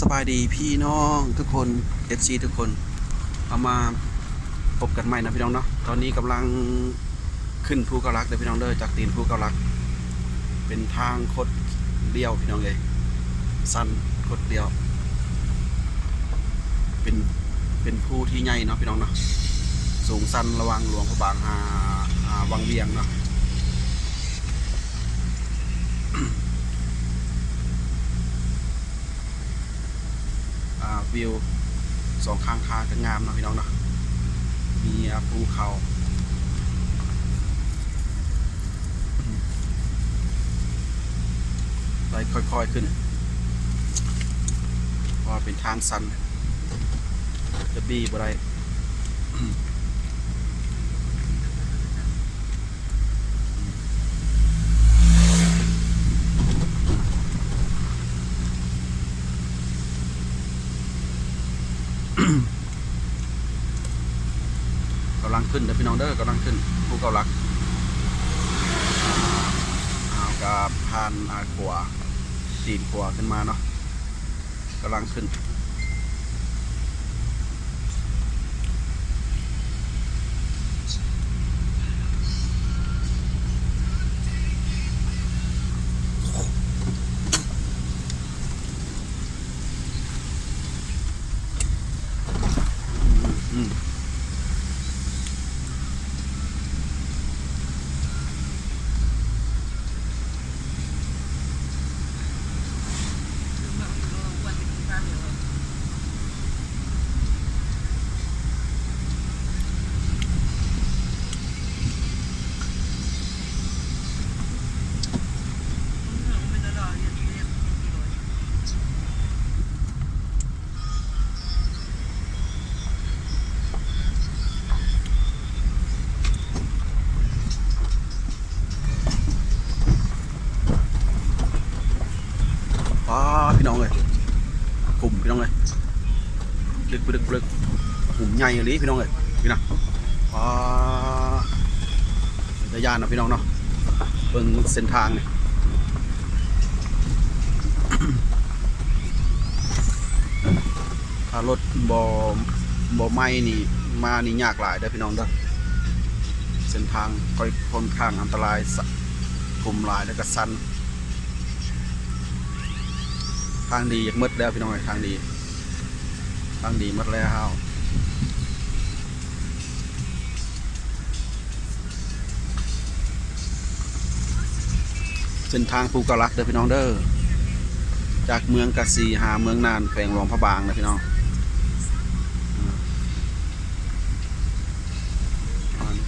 สบายดีพี่น้องทุกคน FC ทุกคนเอามาพบกันใหม่นะพี่น้องเนาะตอนนี้กำลังขึ้นภูกระลักเด้อพี่น้องเด้อจากตีนภูกระลักเป็นทางคดเดียวพี่น้องเลยสั้นคดเดียวเป็นภูที่ใหญ่เนาะพี่น้องเนาะสูงสั้นระวังหลวงพระบางวังเวียงเนาะวิวสองข้างทางก็งามเนาะพี่น้องเนาะมีภูเขาไปค่อยๆขึ้นเพราะเป็นทางสันจะบี้บ่ได้กำลังขึ้นเด้อพี่น้องเด้อกำลังขึ้นภูเกาลักเอากับผ่านขวาตีนขวาขึ้นมาเนาะกำลังขึ้นพี่น้องเลยกลุ่มพี่น้องเลยลึกกลุ่มใหญ่เลยพี่น้องเลยพี่นะระยะนะพี่น้องเนาะเบิ่งเส้นทางเนี่ยถ้ารถบ่ไหม้นี่มานี่ยากหลายเด้อพี่น้องเด้อเส้นทางค่อนข้างอันตรายกลุ่มหลายแล้วก็สั้นทางดีอยากมืดแล้วพี่น้องทางดีมืดแล้วเส้นทางภูกระลักเด้อพี่น้องเด้อจากเมืองกะสีหาเมืองนานแขวงหลวงพระบางนะพี่น้อง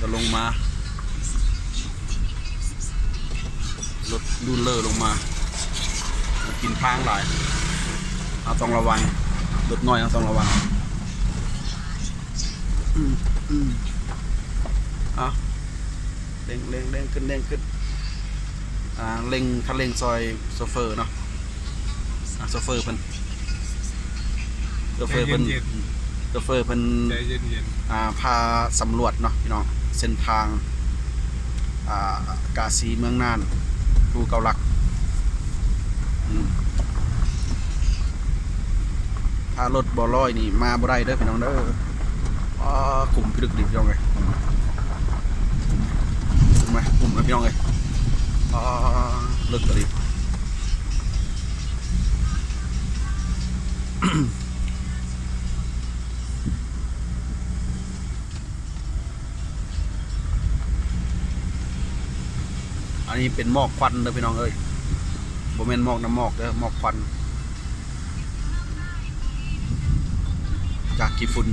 ก็ลงมารถดูเลอร์ลงมากินทางหลายเอาต้องระวังรถน้อยเอาต้องระวังเอาเร่งขึ้นเร่งคันเร่งซอยโซเฟอร์เนาะโซเฟอร์เพิ่นพาสำรวจเนาะพี่น้องเส้นทางกาสีเมืองน่านภูเกาลักถ้ารถบ่อลอยนี่มาบ่ได้เด้อพี่น้องเด้อกลุ่มพิลึกดิพี่น้องเลยกลุ่มนะพี่น้องเลยลึกเลยอันนี้เป็นหมอกควันเด้อพี่น้องเอ้ยบ่แม่นหมอกน้ำหมอกเด้อหมอกควันจากกี่ฝุ่น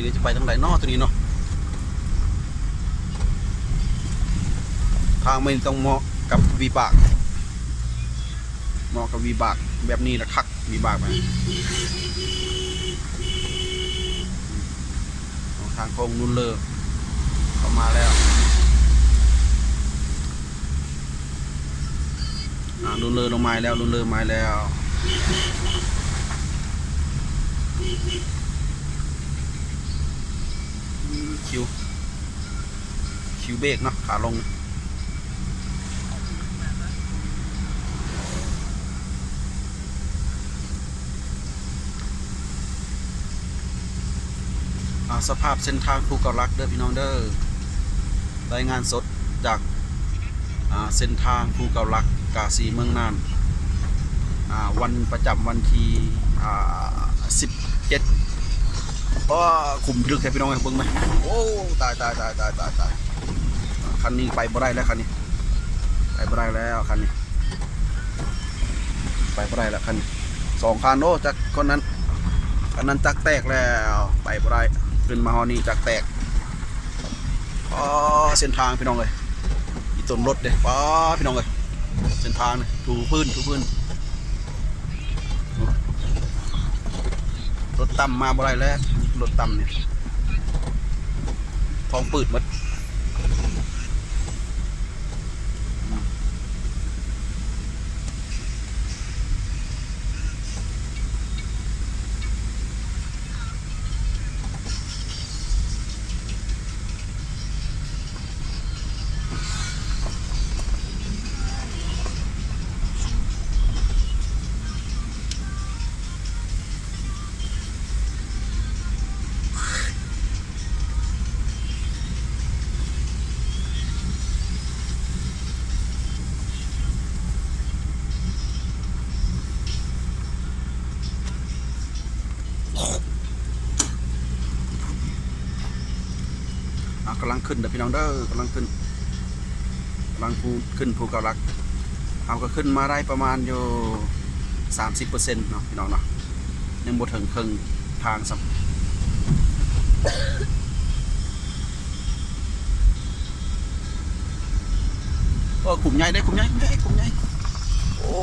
หรือจะไปทางไหนนอกตัวนี้เนาะ างไม่ต้องเหมาะกับวีบากเหมาะกับวีบากแบบนี้แหละคักวีบากไปทางโค้งนุ่นเลยเข้ามาแล้วนุ่นเลยลงไม้แล้วนุ่นเลยไม้แล้วคิวเบรกเนาะขาลงสภาพเส้นทางภูเก็ตรักเด้อพี่น้องเด้อรายงานสดจากเส้นทางภูเก็ตรักกาสีเมืองน่านวันประจำวันที่17ขุมลึกแค่พี่น้องเบิ่งไหมโอ้ตายคันนี้ไปบ่ได้แล้วคันนี้ไปบ่ได้แล้วคันนี้ไปบ่ได้แล้วคัน2คันโอ้จากคนนั้นคันนั้นจักแตกแล้วไปบ่ได้ขึ้นมาฮอนี่จักแตกเส้นทางพี่น้องเลยอีต้นรถเด้พี่น้องเลยเส้นทางถูพื้นรถต่ำมาบ่ได้แล้วรถต่ำเนี่ยท้องปืดหมดกำลังขึ้นเด้อพี่น้องเด้อกำลังขึ้นภูเก็ตรักเอาก็ขึ้นมาได้ประมาณอยู่30%เนาะพี่น้องเนาะยังบ่ถึงครึ่งทางสักขุมใหญ่ได้ขุมใหญ่โอ้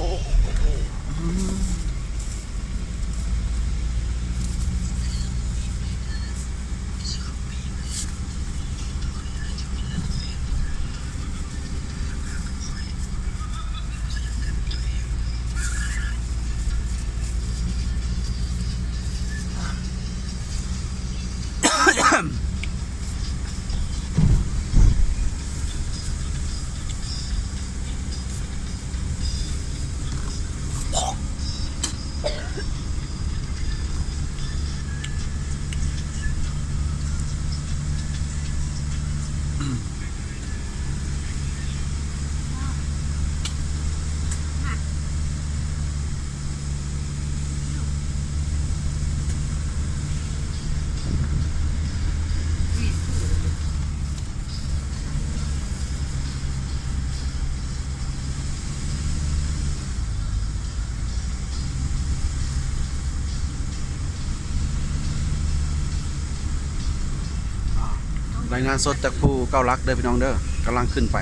รายงานสดจากภูเก้าลักเด้อพี่น้องเด้อกำลังขึ้นไป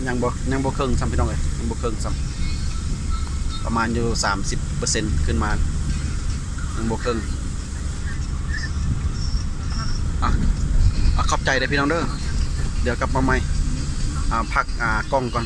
ยังบ่ครึ่งซ้ำพี่น้องเลยยังบ่ครึ่งซ้ำประมาณอยู่30%ขึ้นมายังบ่ครึ่งขอบใจเด้อพี่น้องเด้อเดี๋ยวกลับมาใหม่พักกล้องก่อน